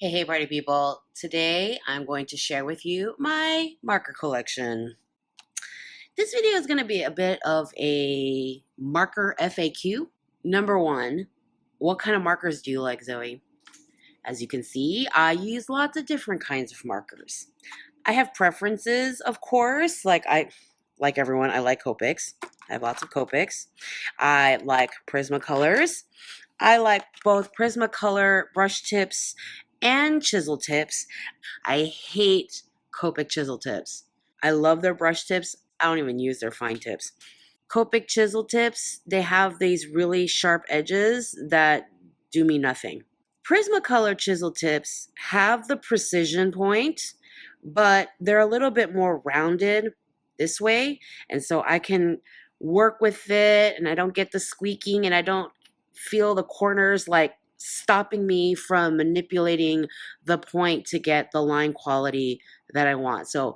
Hey, party people. Today I'm going to share with you my marker collection. This video is going to be a bit of a marker FAQ. Number one, what kind of markers do you like, Zoe? As you can see, I use lots of different kinds of markers. I have preferences, of course. Like everyone, I like Copics. I have lots of Copics. I like Prismacolors. I like both Prismacolor brush tips and chisel tips. I hate Copic chisel tips. I love their brush tips. I don't even use their fine tips. Copic chisel tips, they have these really sharp edges that do me nothing. Prismacolor chisel tips have the precision point, but they're a little bit more rounded this way. And so I can work with it and I don't get the squeaking and I don't feel the corners like stopping me from manipulating the point to get the line quality that I want. So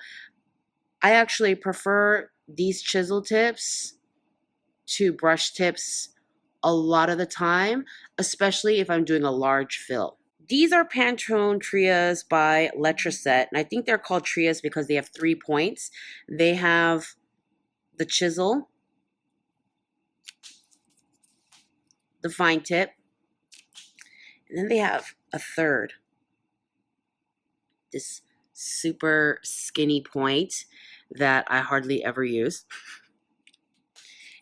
I actually prefer these chisel tips to brush tips a lot of the time, especially if I'm doing a large fill. These are Pantone Trias by Letraset, and I think they're called Trias because they have 3 points. They have the chisel, the fine tip, and then they have a third, this super skinny point that I hardly ever use.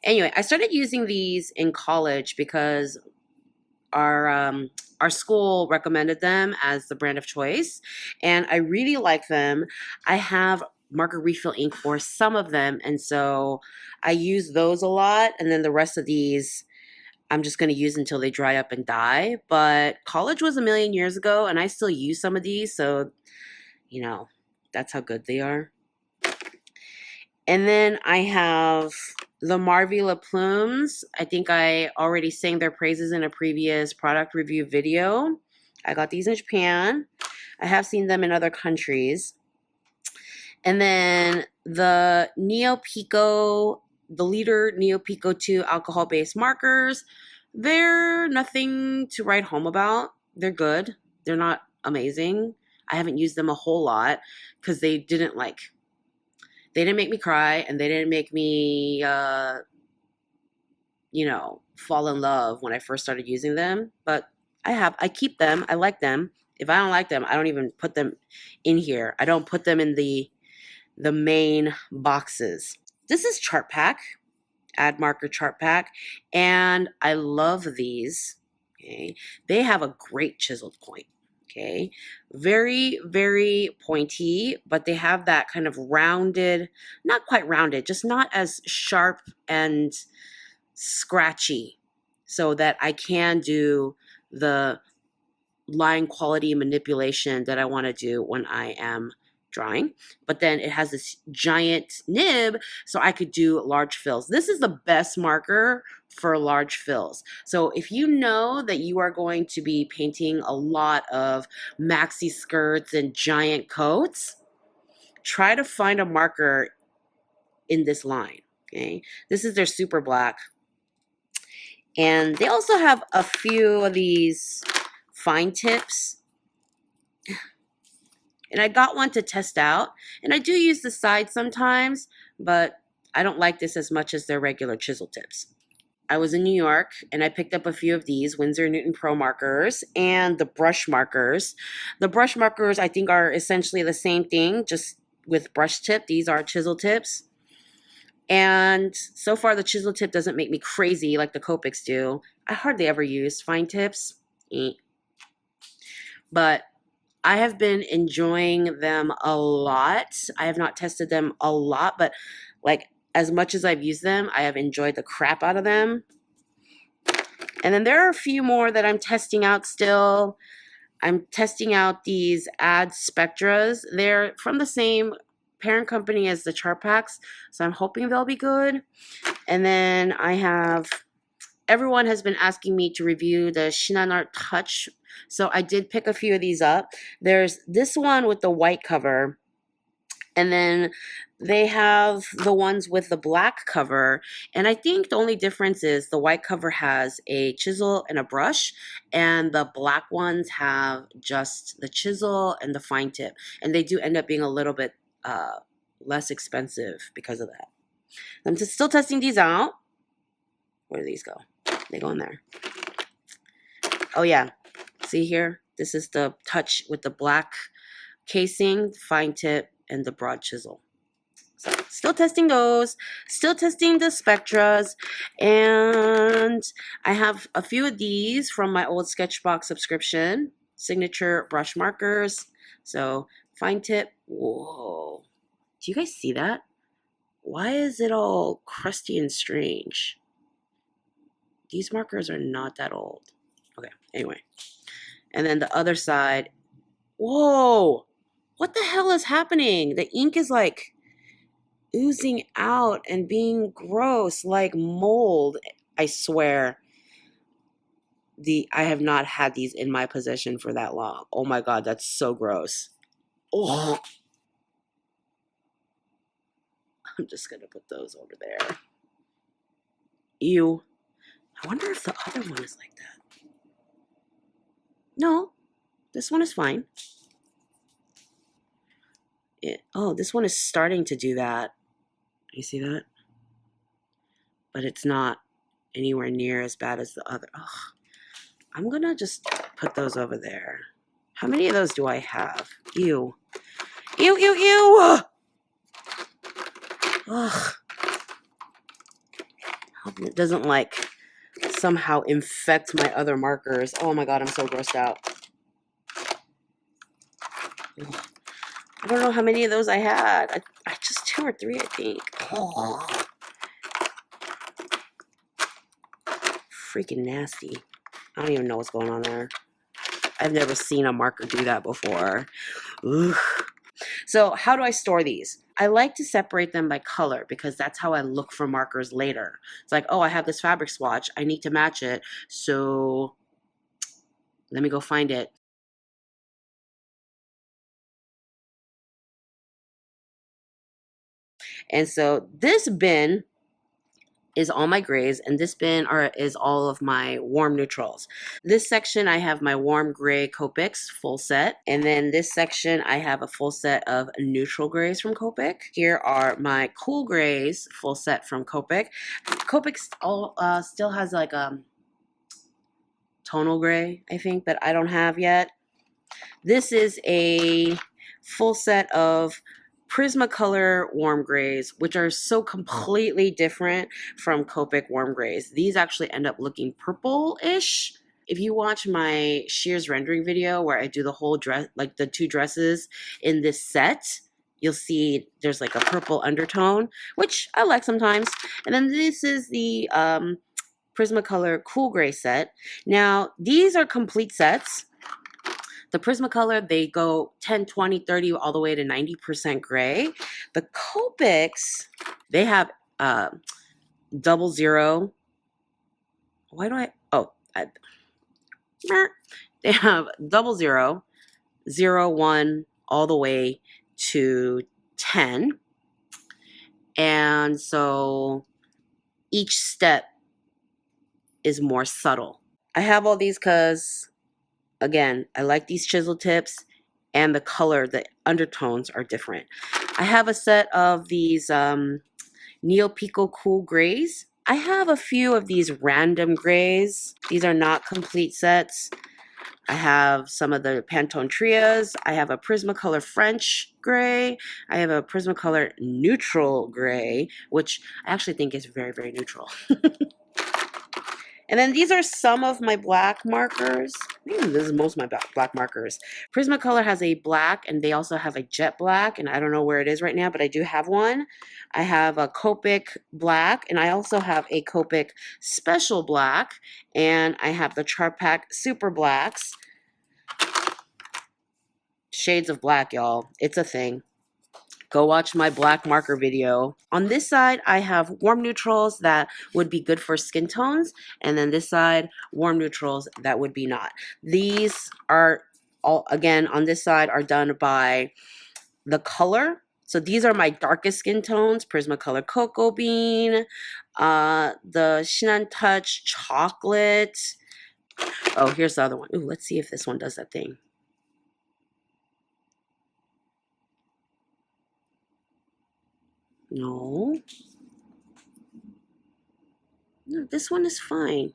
Anyway, I started using these in college because our school recommended them as the brand of choice, and I really like them. I have marker refill ink for some of them, and so I use those a lot, and then the rest of these I'm just going to use until they dry up and die. But college was a million years ago, and I still use some of these, so that's how good they are. And then I have the Marvila Plumes. I think I already sang their praises in a previous product review video. I got these in Japan. I have seen them in other countries. And then the Neo Pico, the Leader Neo Pico 2 alcohol-based markers. They're nothing to write home about. They're good. They're not amazing. I haven't used them a whole lot because they didn't make me cry, and they didn't make me, fall in love when I first started using them. But I keep them. I like them. If I don't like them, I don't even put them in here. I don't put them in the main boxes. This is Chart Pack, Add Marker Chart Pack, and I love these. Okay, they have a great chiseled point. Okay, very, very pointy, but they have that kind of rounded, not quite rounded, just not as sharp and scratchy, so that I can do the line quality manipulation that I want to do when I am drawing. But then it has this giant nib, so I could do large fills. This is the best marker for large fills. So if you know that you are going to be painting a lot of maxi skirts and giant coats, try to find a marker in this line. Okay, this is their super black. And they also have a few of these fine tips. And I got one to test out. And I do use the side sometimes, but I don't like this as much as their regular chisel tips. I was in New York and I picked up a few of these Winsor Newton Pro markers and the brush markers. The brush markers I think are essentially the same thing, just with brush tip. These are chisel tips. And so far the chisel tip doesn't make me crazy like the Copics do. I hardly ever use fine tips. But I have been enjoying them a lot. I have not tested them a lot, but as much as I've used them, I have enjoyed the crap out of them. And then there are a few more that I'm testing out still. I'm testing out these Ad Spectras. They're from the same parent company as the Chart Packs, so I'm hoping they'll be good. And then everyone has been asking me to review the Shinhan Art Touch, so I did pick a few of these up. There's this one with the white cover, and then they have the ones with the black cover, and I think the only difference is the white cover has a chisel and a brush, and the black ones have just the chisel and the fine tip, and they do end up being a little bit less expensive because of that. I'm just still testing these out. Where do these go? They go in there. Oh yeah, see here? This is the touch with the black casing, fine tip, and the broad chisel. So still testing those, still testing the Spectras, and I have a few of these from my old Sketchbox subscription, signature brush markers. So fine tip, whoa. Do you guys see that? Why is it all crusty and strange? These markers are not that old. Okay, anyway. And then the other side, whoa, what the hell is happening? The ink is like oozing out and being gross like mold. I swear. I have not had these in my possession for that long. Oh my god, that's so gross. Oh. I'm just gonna put those over there. Ew. I wonder if the other one is like that. No, this one is fine. Oh, this one is starting to do that. You see that? But it's not anywhere near as bad as the other. Ugh. I'm gonna just put those over there. How many of those do I have? Ew. Ew, ew, ew! Ugh. Hope it doesn't like somehow infect my other markers. Oh my god, I'm so grossed out. Ugh. I don't know how many of those I had. I just 2 or 3, I think. Oh. Freaking nasty. I don't even know what's going on there. I've never seen a marker do that before. Ugh. So how do I store these? I like to separate them by color because that's how I look for markers later. It's like, oh, I have this fabric swatch. I need to match it. So let me go find it. And so this bin is all my grays, and this bin is all of my warm neutrals. This section, I have my warm gray Copics full set, and then this section, I have a full set of neutral grays from Copic. Here are my cool grays full set from Copic. Copic still has like tonal gray, I think, that I don't have yet. This is a full set of Prismacolor warm grays, which are so completely different from Copic warm grays. These actually end up looking purple-ish. If you watch my shears rendering video where I do the whole dress, like the 2 dresses in this set, you'll see there's like a purple undertone, which I like sometimes. And then this is the Prismacolor cool gray set. Now, these are complete sets. The Prismacolor, they go 10, 20, 30, all the way to 90% gray. The Copics, they have 00. Why do I? Oh, they have 00, 01, all the way to 10. And so each step is more subtle. I have all these because, again, I like these chisel tips, and the color, the undertones are different. I have a set of these Neo Pico Cool Grays. I have a few of these random grays. These are not complete sets. I have some of the Pantone Trias. I have a Prismacolor French gray. I have a Prismacolor Neutral gray, which I actually think is very, very neutral. And then these are some of my black markers. This is most of my black markers. Prismacolor has a black, and they also have a jet black, and I don't know where it is right now, but I do have one. I have a Copic black, and I also have a Copic special black, and I have the Chart Pack super blacks. Shades of black, y'all. It's a thing. Go watch my black marker video. On this side, I have warm neutrals that would be good for skin tones. And then this side, warm neutrals that would be not. These are all, again, on this side are done by the color. So these are my darkest skin tones: Prismacolor Cocoa Bean, the Shinan Touch Chocolate. Oh, here's the other one. Ooh, let's see if this one does that thing. No. No, this one is fine.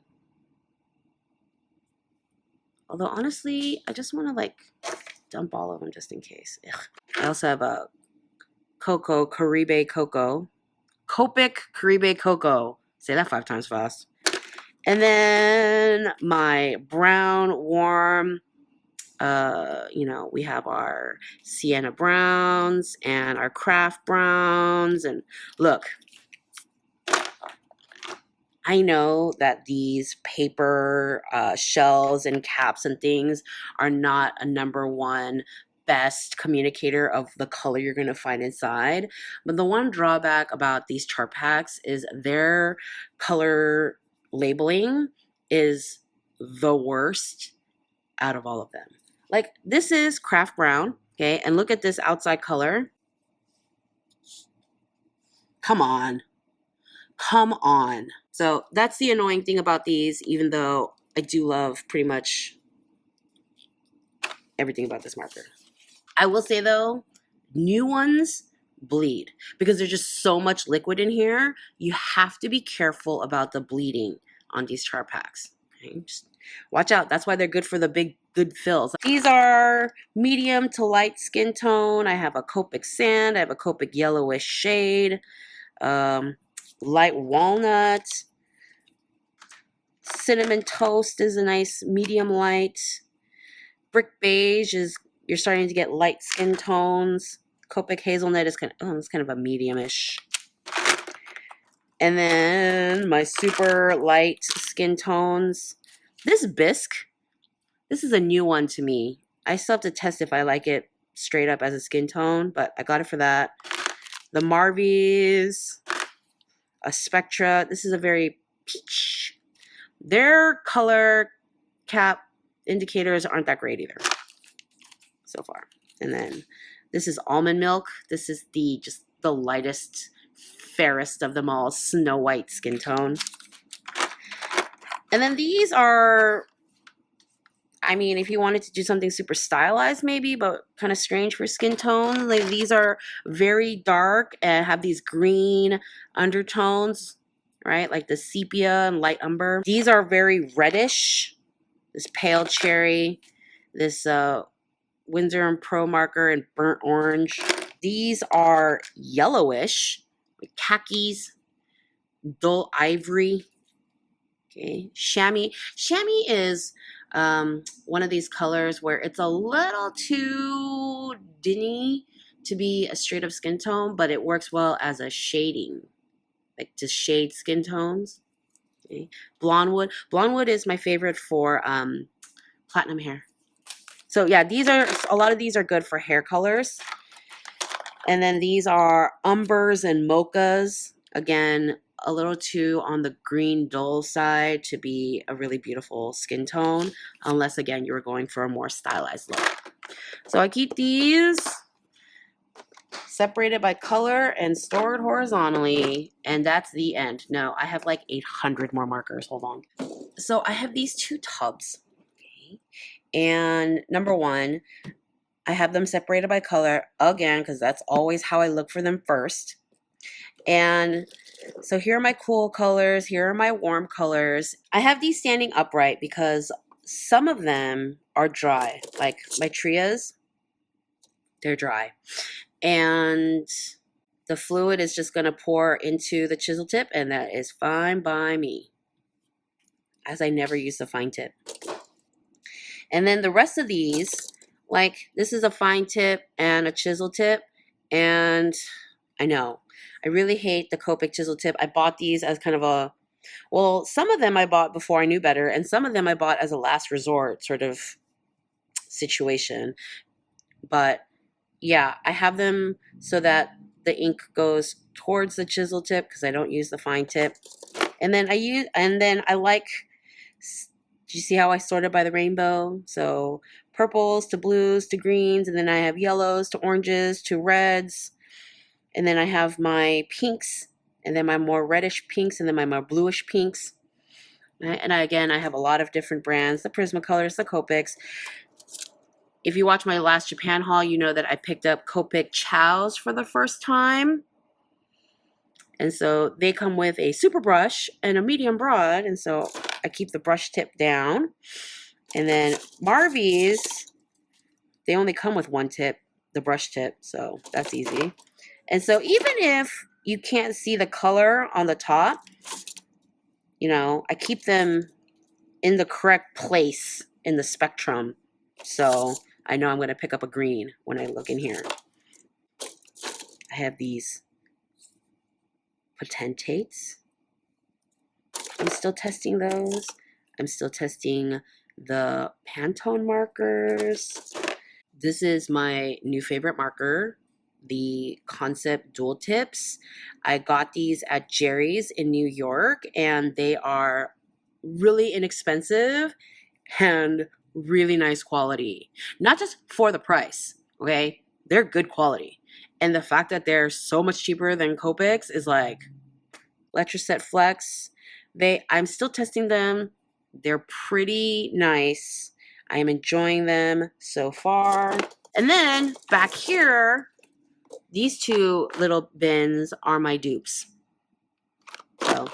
Although, honestly, I just want to, like, dump all of them just in case. Ugh. I also have a Caribe Cocoa. Copic Caribe Cocoa. Say that 5 times fast. And then my brown warm, we have our sienna browns and our craft browns. And look, I know that these paper shells and caps and things are not a #1 best communicator of the color you're going to find inside. But the one drawback about these chart packs is their color labeling is the worst out of all of them. Like, this is craft brown, okay? And look at this outside color. Come on. Come on. So that's the annoying thing about these, even though I do love pretty much everything about this marker. I will say though, new ones bleed because there's just so much liquid in here. You have to be careful about the bleeding on these chart packs. Okay? Just watch out. That's why they're good for the big, good fills. These are medium to light skin tone. I have a Copic Sand. I have a Copic Yellowish Shade. Light Walnut. Cinnamon Toast is a nice medium light. Brick Beige is, you're starting to get light skin tones. Copic Hazelnut is it's kind of a medium-ish. And then my super light skin tones. This Bisc, this is a new one to me. I still have to test if I like it straight up as a skin tone, but I got it for that. The Marvies, a Spectra. This is a very peach. Their color cap indicators aren't that great either so far. And then this is Almond Milk. This is just the lightest, fairest of them all, Snow White skin tone. And then these are, I mean, if you wanted to do something super stylized maybe, but kind of strange for skin tone, like these are very dark and have these green undertones, right? Like the sepia and light umber. These are very reddish. This pale cherry, this Winsor and Pro marker and burnt orange. These are yellowish, like khakis, dull ivory. Okay, chamois. Chamois is one of these colors where it's a little too dingy to be a straight up skin tone, but it works well as a shading, like to shade skin tones. Okay. Blonde Wood. Blonde Wood is my favorite for platinum hair. So yeah, a lot of these are good for hair colors. And then these are umbers and mochas. Again, a little too on the green dull side to be a really beautiful skin tone, unless again you were going for a more stylized look. So I keep these separated by color and stored horizontally, and that's the end. No, I have like 800 more markers. Hold on. So I have these 2 tubs. Okay. And #1, I have them separated by color again because that's always how I look for them first. And so here are my cool colors. Here are my warm colors. I have these standing upright because some of them are dry. Like my trias, they're dry. And the fluid is just going to pour into the chisel tip, and that is fine by me, as I never use the fine tip. And then the rest of these, like this is a fine tip and a chisel tip, and I know I really hate the Copic chisel tip. I bought these as kind of some of them I bought before I knew better, and some of them I bought as a last resort sort of situation. But yeah, I have them so that the ink goes towards the chisel tip because I don't use the fine tip. And then I like, do you see how I sorted by the rainbow? So purples to blues to greens, and then I have yellows to oranges to reds. And then I have my pinks, and then my more reddish pinks, and then my more bluish pinks. Right? And again, I have a lot of different brands, the Prismacolors, the Copics. If you watch my last Japan haul, you know that I picked up Copic Chows for the first time. And so they come with a super brush and a medium broad. And so I keep the brush tip down. And then Marvies, they only come with one tip, the brush tip. So that's easy. And so even if you can't see the color on the top, you know, I keep them in the correct place in the spectrum. So I know I'm going to pick up a green when I look in here. I have these potentates. I'm still testing those. I'm still testing the Pantone markers. This is my new favorite marker, the Concept Dual Tips. I got these at Jerry's in New York, and they are really inexpensive and really nice quality. Not just for the price, okay? They're good quality. And the fact that they're so much cheaper than Copics is like Electroset Flex. I'm still testing them. They're pretty nice. I am enjoying them so far. And then back here, these two little bins are my dupes. So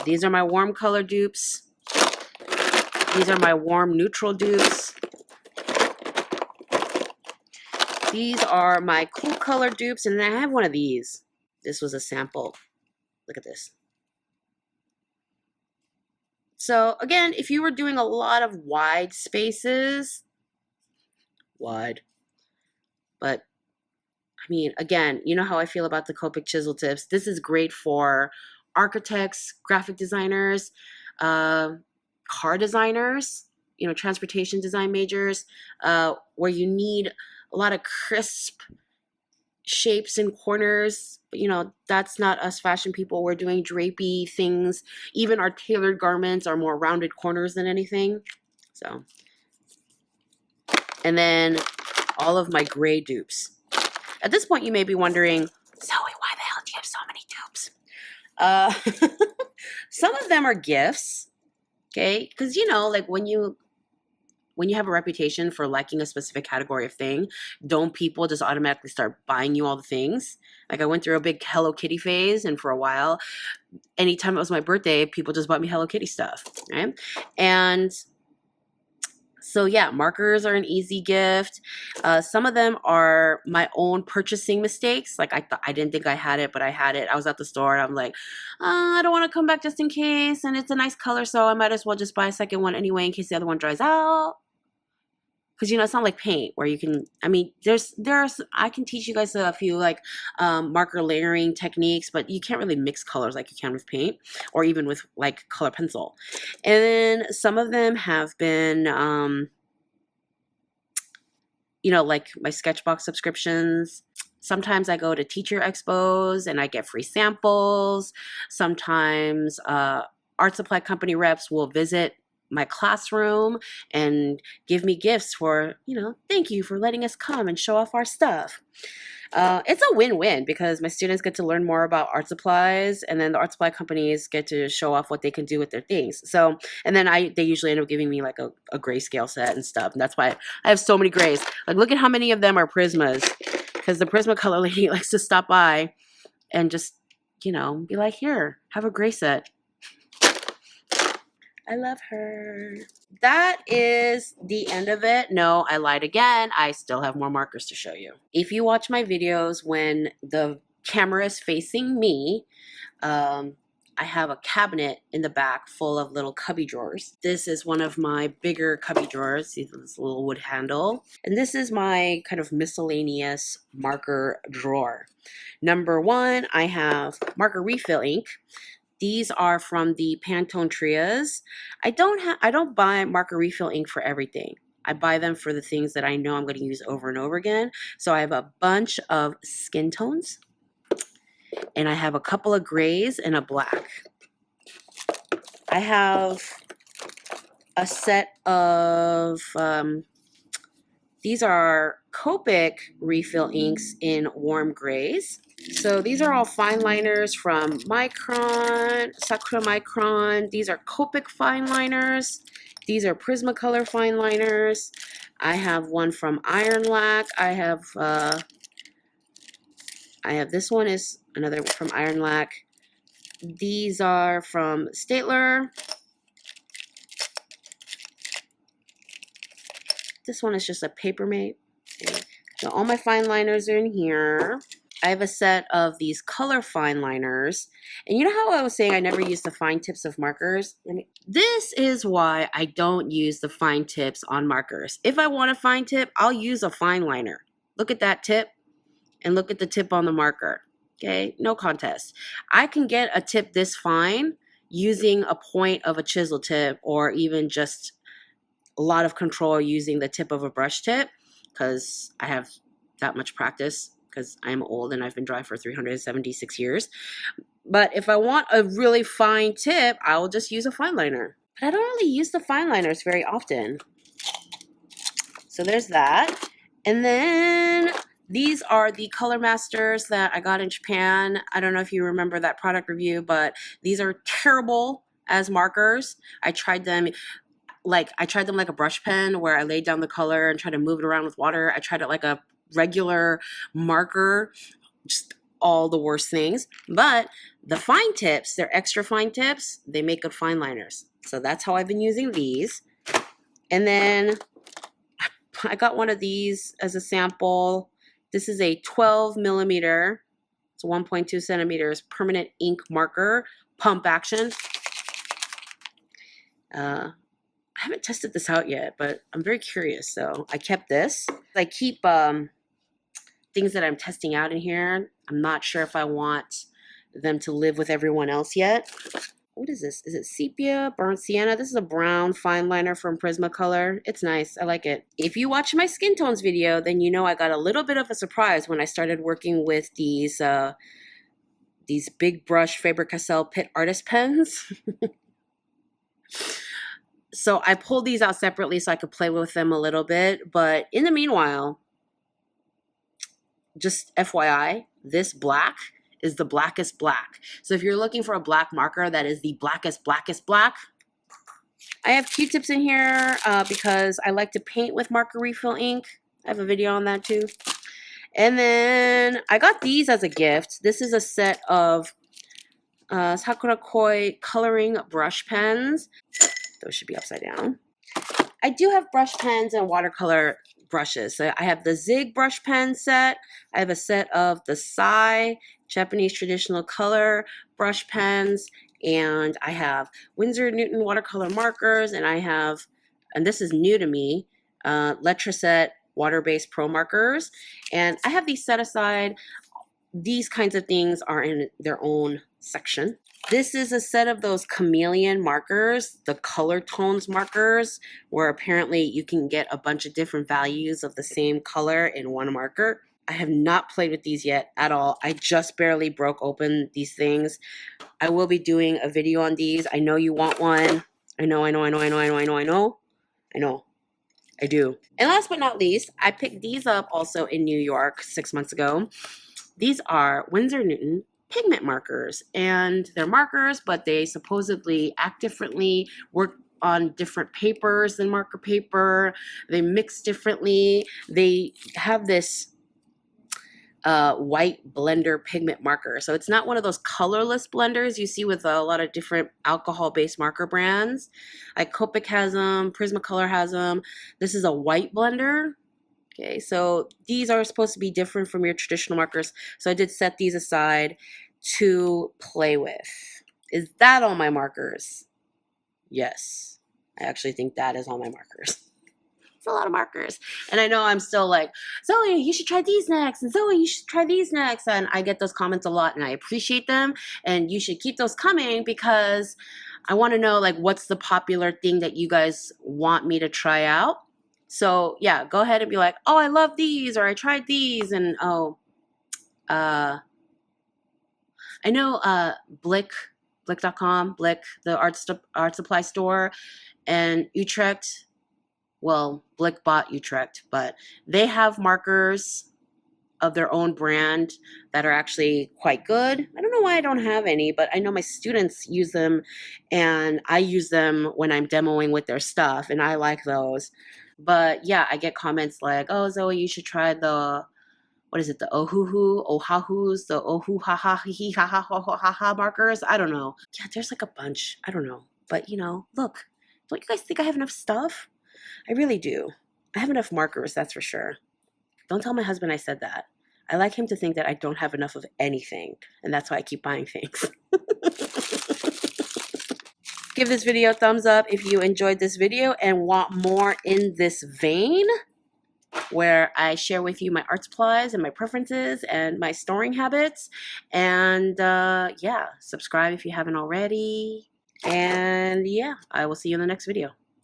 these are my warm color dupes. These are my warm neutral dupes. These are my cool color dupes. And then I have one of these. This was a sample. Look at this. So again, if you were doing a lot of wide spaces, but I mean, again, you know how I feel about the Copic chisel tips. This is great for architects, graphic designers, car designers, you know, transportation design majors, where you need a lot of crisp shapes and corners. You know, that's not us fashion people. We're doing drapey things. Even our tailored garments are more rounded corners than anything. So, and then all of my gray dupes. At this point, you may be wondering, Zoe, why the hell do you have so many dupes? Some of them are gifts, okay? Because, you know, like when you have a reputation for liking a specific category of thing, don't people just automatically start buying you all the things? Like I went through a big Hello Kitty phase, and for a while, anytime it was my birthday, people just bought me Hello Kitty stuff, right? And so yeah, markers are an easy gift. Some of them are my own purchasing mistakes. Like I didn't think I had it, but I had it. I was at the store and I'm like, I don't want to come back just in case. And it's a nice color, so I might as well just buy a second one anyway in case the other one dries out. Because, you know, it's not like paint where you can, I mean, I can teach you guys a few like marker layering techniques, but you can't really mix colors like you can with paint or even with like color pencil. And then some of them have been, you know, like my Sketchbox subscriptions. Sometimes I go to teacher expos and I get free samples. Sometimes art supply company reps will visit my classroom and give me gifts for, you know, thank you for letting us come and show off our stuff. It's a win-win because my students get to learn more about art supplies, and then the art supply companies get to show off what they can do with their things. So, and then they usually end up giving me like a grayscale set and stuff. And that's why I have so many grays. Like, look at how many of them are Prismas, because the Prismacolor lady likes to stop by and just, you know, be like, here, have a gray set. I love her. That is the end of it. No, I lied again. I still have more markers to show you. If you watch my videos when the camera is facing me, I have a cabinet in the back full of little cubby drawers. This is one of my bigger cubby drawers. See this little wood handle. And this is my kind of miscellaneous marker drawer. Number one, I have marker refill ink. These are from the Pantone Trias. I don't buy marker refill ink for everything. I buy them for the things that I know I'm going to use over and over again. So I have a bunch of skin tones, and I have a couple of grays and a black. I have a set of, these are Copic refill inks in warm grays. So these are all fine liners from Micron, Sakura Micron. These are Copic fine liners. These are Prismacolor fine liners. I have one from Iron Lac. I have this one is another from Iron Lac. These are from Staedtler. This one is just a Papermate. Okay. So all my fine liners are in here. I have a set of these color fine liners. And you know how I was saying I never use the fine tips of markers? This is why I don't use the fine tips on markers. If I want a fine tip, I'll use a fine liner. Look at that tip and look at the tip on the marker. Okay, no contest. I can get a tip this fine using a point of a chisel tip or even just a lot of control using the tip of a brush tip because I have that much practice because I'm old and I've been dry for 376 years. But if I want a really fine tip, I will just use a fine liner. But I don't really use the fine liners very often. So there's that. And then these are the Color Masters that I got in Japan. I don't know if you remember that product review, but these are terrible as markers. I tried them like a brush pen where I laid down the color and tried to move it around with water. I tried it like a regular marker, just all the worst things. But the fine tips, they're extra fine tips. They make good fine liners. So that's how I've been using these. And then I got one of these as a sample. This is a 12 millimeter, it's 1.2 centimeters permanent ink marker, pump action. I haven't tested this out yet, but I'm very curious. So I kept this. I keep things that I'm testing out in here. I'm not sure if I want them to live with everyone else yet. What is this? Is it sepia, burnt sienna? This is a brown fine liner from Prismacolor. It's nice. I like it. If you watch my skin tones video, then you know I got a little bit of a surprise when I started working with these big brush Faber-Castell Pitt Artist pens. So I pulled these out separately so I could play with them a little bit. But in the meanwhile, just FYI, this black is the blackest black. So if you're looking for a black marker that is the blackest black, I have Q-tips in here because I like to paint with marker refill ink. I have a video on that too. And then I got these as a gift. This is a set of Sakura Koi coloring brush pens. Those should be upside down. I do have brush pens and watercolor brushes. So I have the Zig brush pen set. I have a set of the Sai Japanese traditional color brush pens. And I have Winsor Newton watercolor markers. And I have, and this is new to me, Letraset water-based pro markers. And I have these set aside. These kinds of things are in their own section. This is a set of those chameleon markers, the color tones markers, where apparently you can get a bunch of different values of the same color in one marker. I have not played with these yet at all. I just barely broke open these things. I will be doing a video on these. I know you want one. I know. I do. And last but not least, I picked these up also in New York 6 months ago. These are Winsor Newton pigment markers, and they're markers, but they supposedly act differently, work on different papers than marker paper. They mix differently. They have this white blender pigment marker. So it's not one of those colorless blenders you see with a lot of different alcohol-based marker brands. Like Copic has them, Prismacolor has them. This is a white blender. Okay, so these are supposed to be different from your traditional markers. So I did set these aside to play with. Is that all my markers? Yes, I actually think that is all my markers. It's a lot of markers. And I know I'm still like, Zoe, you should try these next. And Zoe, you should try these next. And I get those comments a lot and I appreciate them. And you should keep those coming because I want to know like what's the popular thing that you guys want me to try out. So yeah, go ahead and be like, oh, I love these, or I tried these, and I know Blick.com, the art supply store, and Utrecht. Well, Blick bought Utrecht, but they have markers of their own brand that are actually quite good. I don't know why I don't have any, but I know my students use them, and I use them when I'm demoing with their stuff, and I like those. But yeah, I get comments like, "Oh, Zoe, you should try the what is it? The Ohahus, the Ohu ha ha he ha ha ha ha ha markers." I don't know. Yeah, there's like a bunch. I don't know, but look, don't you guys think I have enough stuff? I really do. I have enough markers, that's for sure. Don't tell my husband I said that. I like him to think that I don't have enough of anything, and that's why I keep buying things. Give this video a thumbs up if you enjoyed this video and want more in this vein, where I share with you my art supplies and my preferences and my storing habits. And yeah, subscribe if you haven't already. And yeah, I will see you in the next video.